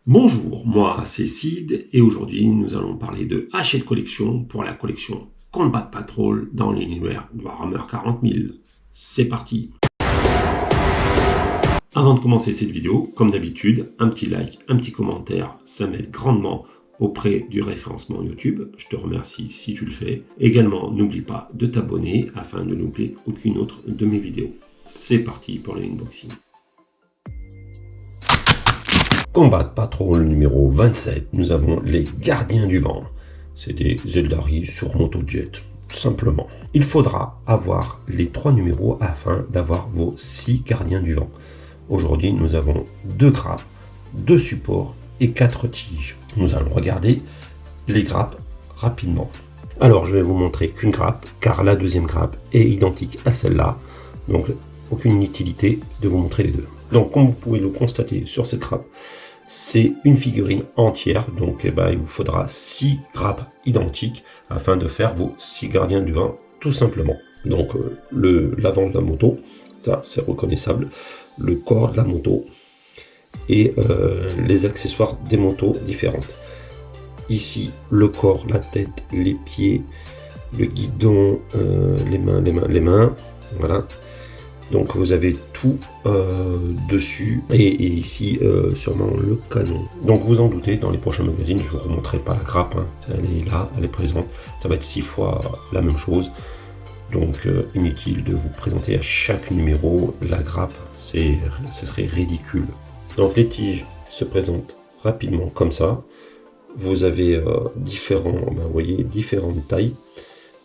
Bonjour, moi c'est Sid et aujourd'hui nous allons parler de Hachette Collection pour la collection Combat Patrol dans l'univers de Warhammer 40 000. C'est parti. Avant de commencer cette vidéo, comme d'habitude, un petit like, un petit commentaire, ça m'aide grandement auprès du référencement YouTube. Je te remercie si tu le fais. Également, n'oublie pas de t'abonner afin de ne louper aucune autre de mes vidéos. C'est parti pour l'unboxing. Combat Patrol numéro 27, nous avons les Gardiens du Vent. C'est des Eldari sur motojet, tout simplement. Il faudra avoir les 3 numéros afin d'avoir vos 6 Gardiens du Vent. Aujourd'hui, nous avons 2 grappes, 2 supports et 4 tiges. Nous allons regarder les grappes rapidement. Alors, je vais vous montrer qu'une grappe, car la deuxième grappe est identique à celle-là. Donc, aucune utilité de vous montrer les deux. Donc, comme vous pouvez le constater sur cette grappe, c'est une figurine entière, donc il vous faudra 6 grappes identiques afin de faire vos 6 gardiens du vent, tout simplement. Donc l'avant de la moto, ça c'est reconnaissable, le corps de la moto et les accessoires des motos différentes. Ici, le corps, la tête, les pieds, le guidon, les mains, voilà. Donc vous avez tout dessus et ici sûrement le canon. Donc vous en doutez, dans les prochains magazines, je ne vous remontrerai pas la grappe, hein. Elle est là, elle est présente. Ça va être 6 fois la même chose. Donc inutile de vous présenter à chaque numéro la grappe, ce serait ridicule. Donc les tiges se présentent rapidement comme ça. Vous avez vous voyez, différentes tailles.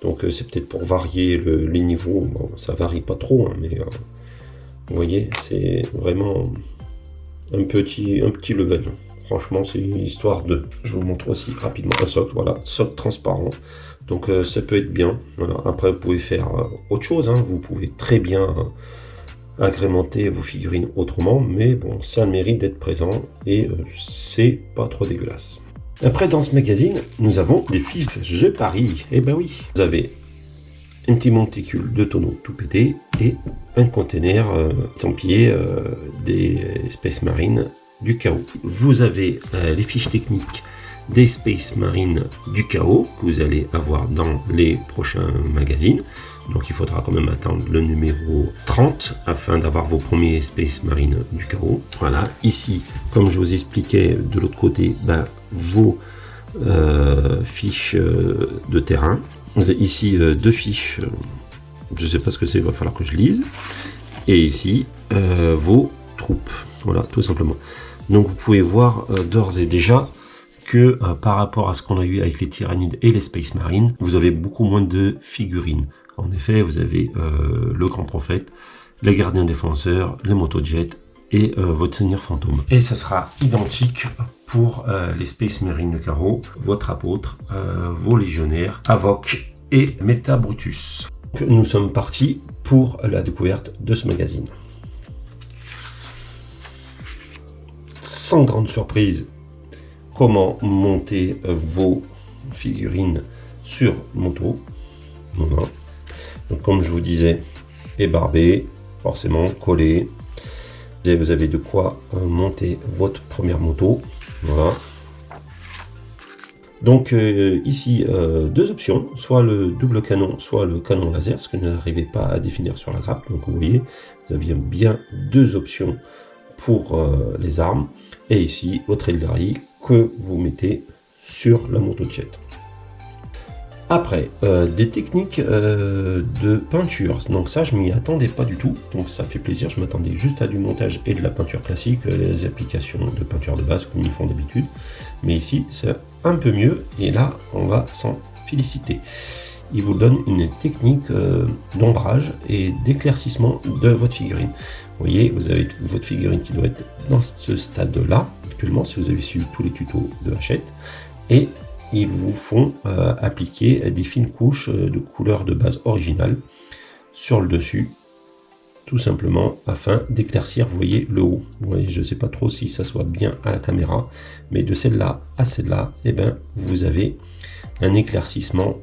Donc c'est peut-être pour varier les niveaux, bon, ça varie pas trop, hein, mais vous voyez, c'est vraiment un petit level. Franchement, c'est histoire de... Je vous montre aussi rapidement un socle, voilà, socle transparent. Donc ça peut être bien. Voilà. Après, vous pouvez faire autre chose, hein. Vous pouvez très bien agrémenter vos figurines autrement, mais bon, ça a le mérite d'être présent et c'est pas trop dégueulasse. Après, dans ce magazine, nous avons des fiches Je parie. Eh ben oui, vous avez un petit monticule de tonneau tout pété et un container estampillé des Space Marines du chaos. Vous avez les fiches techniques des Space Marines du chaos que vous allez avoir dans les prochains magazines. Donc il faudra quand même attendre le numéro 30 afin d'avoir vos premiers Space Marines du chaos. Voilà, ici, comme je vous expliquais de l'autre côté, vos fiches de terrain. Vous avez ici 2 fiches, je ne sais pas ce que c'est, il va falloir que je lise. Et ici, vos troupes, voilà, tout simplement. Donc vous pouvez voir d'ores et déjà que par rapport à ce qu'on a eu avec les Tyrannides et les Space Marines, vous avez beaucoup moins de figurines. En effet, vous avez le Grand Prophète, les Gardiens Défenseurs, les Motojets et votre Seigneur Fantôme. Et ça sera identique pour les Space Marines de Carreau, votre apôtre, vos légionnaires, Avoc et Meta Brutus. Donc, nous sommes partis pour la découverte de ce magazine. Sans grande surprise, comment monter vos figurines sur moto. Voilà. Donc comme je vous disais, ébarbé, forcément collé. Et vous avez de quoi monter votre première moto. Voilà. Donc ici, 2 options, soit le double canon, soit le canon laser, ce que je n'arrivais pas à définir sur la grappe. Donc vous voyez, vous avez bien 2 options pour les armes. Et ici, votre Eldari que vous mettez sur la motojet. Après, des techniques de peinture. Donc ça, je m'y attendais pas du tout. Donc ça fait plaisir. Je m'attendais juste à du montage et de la peinture classique, les applications de peinture de base comme ils font d'habitude. Mais ici, c'est un peu mieux. Et là, on va s'en féliciter. Il vous donne une technique d'ombrage et d'éclaircissement de votre figurine. Vous voyez, vous avez votre figurine qui doit être dans ce stade-là, actuellement, si vous avez suivi tous les tutos de Hachette. Et ils vous font appliquer des fines couches de couleur de base originale sur le dessus, tout simplement afin d'éclaircir, vous voyez, le haut. Vous voyez, je ne sais pas trop si ça soit bien à la caméra, mais de celle-là à celle-là, eh ben, vous avez un éclaircissement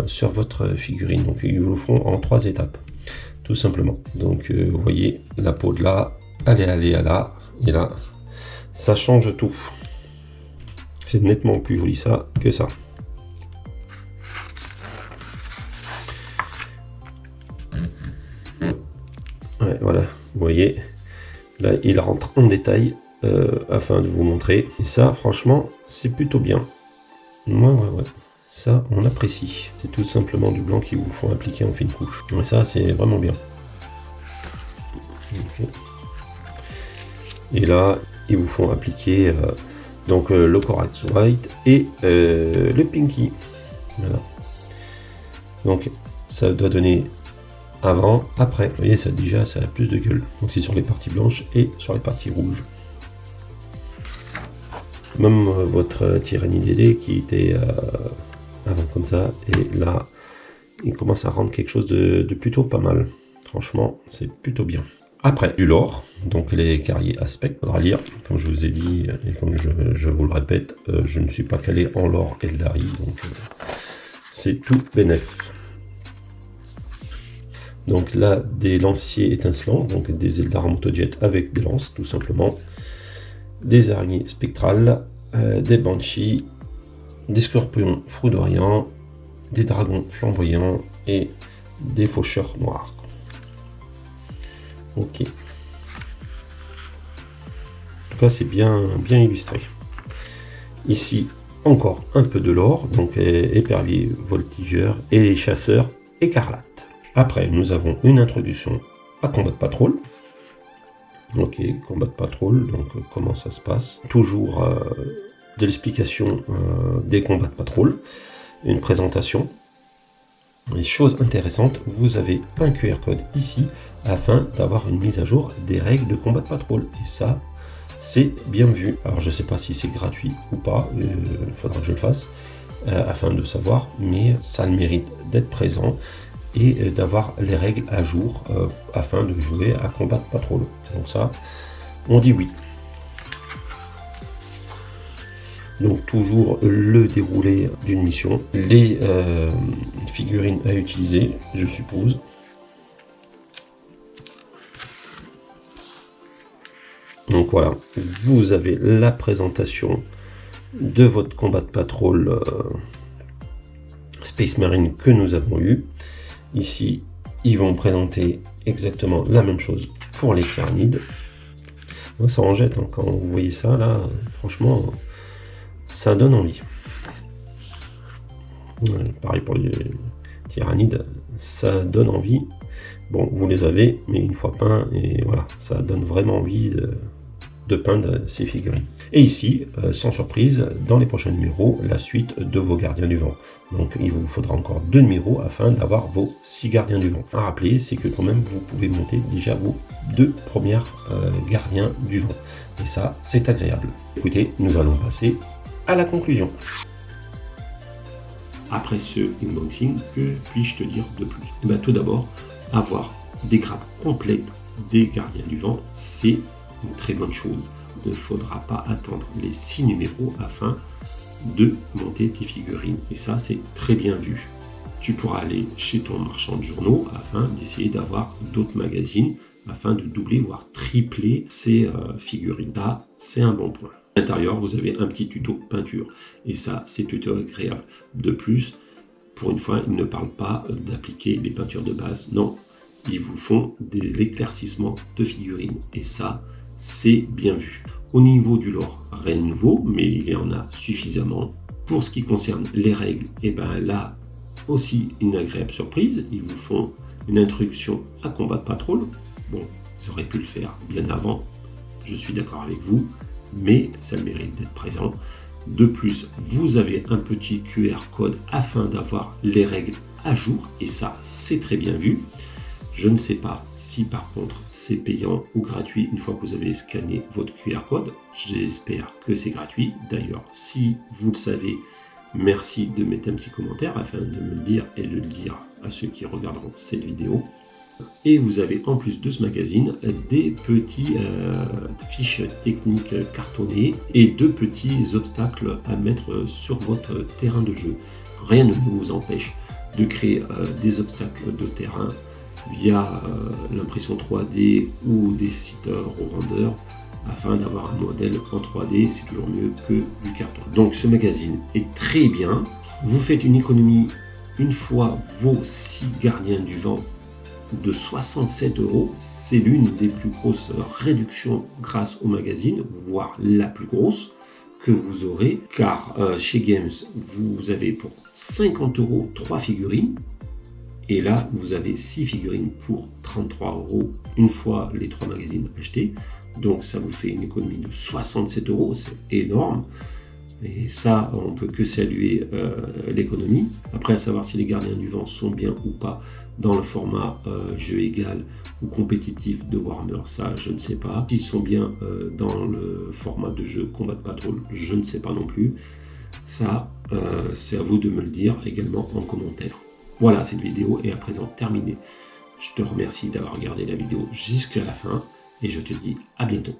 sur votre figurine. Donc ils vous le font en 3 étapes, tout simplement. Donc vous voyez, la peau de là, elle est allée à là, et là, ça change tout. C'est nettement plus joli ça que ça. Ouais, voilà, vous voyez, là il rentre en détail afin de vous montrer. Et ça, franchement, c'est plutôt bien. Ouais. Ça, on apprécie. C'est tout simplement du blanc qu'ils vous font appliquer en fine couche. Et ça, c'est vraiment bien. Okay. Et là, ils vous font appliquer donc le Corax White et le Pinky. Voilà. Donc, ça doit donner avant, après. Vous voyez, ça déjà, ça a plus de gueule. Donc, c'est sur les parties blanches et sur les parties rouges. Même votre Tyrannide DD qui était avant comme ça, et là, il commence à rendre quelque chose de plutôt pas mal. Franchement, c'est plutôt bien. Après, du lore, donc les carriers aspect, il faudra lire, comme je vous ai dit, et comme je vous le répète, je ne suis pas calé en lore Eldari, donc c'est tout bénef. Donc là, des lanciers étincelants, donc des Eldar Motojet avec des lances, tout simplement. Des araignées spectrales, des banshees, des scorpions foudroyants, des dragons flamboyants et des faucheurs noirs. Ok. En tout cas, c'est bien illustré. Ici, encore un peu de lore, donc épervier, voltigeur et les chasseurs écarlates. Après, nous avons une introduction à Combat Patrol. Ok, Combat Patrol, donc comment ça se passe. Toujours de l'explication des combats de patrol, une présentation. Et chose intéressante, vous avez un QR code ici afin d'avoir une mise à jour des règles de combat de patrol. Et ça, c'est bien vu. Alors je ne sais pas si c'est gratuit ou pas, il faudra que je le fasse afin de savoir, mais ça a le mérite d'être présent et d'avoir les règles à jour afin de jouer à combat de patrol. Donc ça, on dit oui. Donc toujours le déroulé d'une mission, les figurines à utiliser, je suppose. Donc voilà, vous avez la présentation de votre combat de patrol Space Marine que nous avons eu. Ici, ils vont présenter exactement la même chose pour les tyrannides. Moi, ça en jette, hein. Quand vous voyez ça, là, franchement, ça donne envie. Pareil pour les tyrannides, ça donne envie. Bon, vous les avez, mais une fois peints, et voilà, ça donne vraiment envie de peindre ces figurines. Et ici, sans surprise, dans les prochains numéros, la suite de vos gardiens du vent. Donc il vous faudra encore 2 numéros afin d'avoir vos 6 gardiens du vent. À rappeler, c'est que quand même, vous pouvez monter déjà vos 2 premières gardiens du vent. Et ça, c'est agréable. Écoutez, nous allons passer à la conclusion. Après ce unboxing, que puis-je te dire de plus? Ben, tout d'abord, avoir des grappes complètes des gardiens du vent, c'est une très bonne chose. Il ne faudra pas attendre les 6 numéros afin de monter tes figurines. Et ça, c'est très bien vu. Tu pourras aller chez ton marchand de journaux afin d'essayer d'avoir d'autres magazines afin de doubler, voire tripler ces figurines. Ça, c'est un bon point. À l'intérieur, vous avez un petit tuto peinture. Et ça, c'est plutôt agréable. De plus, pour une fois, ils ne parlent pas d'appliquer les peintures de base. Non, ils vous font de l'éclaircissement de figurines. Et ça, c'est bien vu. Au niveau du lore, rien de nouveau, mais il y en a suffisamment. Pour ce qui concerne les règles, et ben là aussi une agréable surprise. Ils vous font une introduction à combat de patrol. Bon, ils auraient pu le faire bien avant, je suis d'accord avec vous, mais ça mérite d'être présent. De plus, vous avez un petit QR code afin d'avoir les règles à jour, et ça, c'est très bien vu. Je ne sais pas si par contre c'est payant ou gratuit une fois que vous avez scanné votre QR code. J'espère que c'est gratuit. D'ailleurs, si vous le savez, merci de mettre un petit commentaire afin de me le dire et de le dire à ceux qui regarderont cette vidéo. Et vous avez en plus de ce magazine des petits fiches techniques cartonnées et 2 petits obstacles à mettre sur votre terrain de jeu. Rien ne vous empêche de créer des obstacles de terrain via l'impression 3D ou des sites au render. afin d'avoir un modèle en 3D, c'est toujours mieux que du carton. Donc ce magazine est très bien. Vous faites une économie une fois vos 6 gardiens du vent de 67 €. C'est l'une des plus grosses réductions grâce au magazine, voire la plus grosse que vous aurez, car chez Games, vous avez pour 50 € 3 figurines. Et là, vous avez 6 figurines pour 33 € une fois les 3 magazines achetés. Donc ça vous fait une économie de 67 €, c'est énorme. Et ça, on peut que saluer l'économie. Après, à savoir si les gardiens du vent sont bien ou pas dans le format jeu égal ou compétitif de Warhammer, ça, je ne sais pas. S'ils sont bien dans le format de jeu Combat Patrol, je ne sais pas non plus. Ça, c'est à vous de me le dire également en commentaire. Voilà, cette vidéo est à présent terminée. Je te remercie d'avoir regardé la vidéo jusqu'à la fin et je te dis à bientôt.